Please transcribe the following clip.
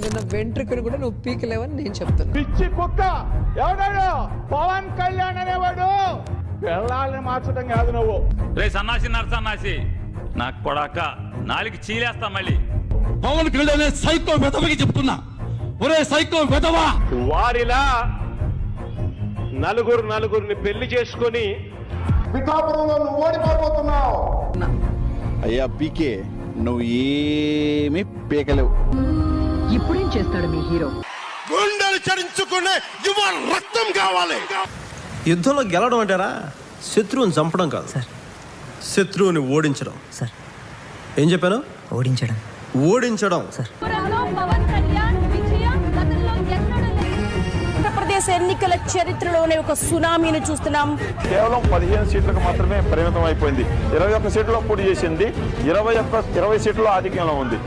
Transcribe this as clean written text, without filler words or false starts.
మీద ఉన్న వెంట్రుకను కూడా నువ్వు పీకలేవని నేను చెప్తున్నా. పిచ్చి కుక్క ఎవడాడు? పవన్ కళ్యాణ్ అనేవాడు పిల్లల్ని మార్చడం కాదు నువ్వు. రే సన్నాసి నరసన్నాసి నా కొడక నాలుగు చీలేస్తా మళ్ళీ. పవన్ కళ్యాణ్ సైకో వెధవకి చెప్తున్నా, ఒరే సైకో వెధవా. వారిలా నలుగురిని పెళ్లి చేసుకొని పిఠాపురంలో నువ్వు ఓడిపోతున్నావు. అయ్యా పీకే, నువ్వు ఏమీ పీకలేవు. ఇప్పుడేం చేస్తాడు మీ హీరో? గుండెలు చరించుకునే యువ రక్తం కావాలి. యుద్ధంలో గెలవడం అంటారా శత్రువుని చంపడం కాదు సార్, శత్రువుని ఓడించడం సార్. ఏం చెప్పాను? ఓడించడం సార్. ఆంధ్రప్రదేశ్ ఎన్నికల చరిత్రలోనే ఒక సునామీని చూస్తున్నాం. కేవలం 15 సీట్లకు మాత్రమే పరిమితం అయిపోయింది. 21 సీట్లలో పోటీ చేసింది, 20 సీట్లలో ఆధిక్యంలో ఉంది.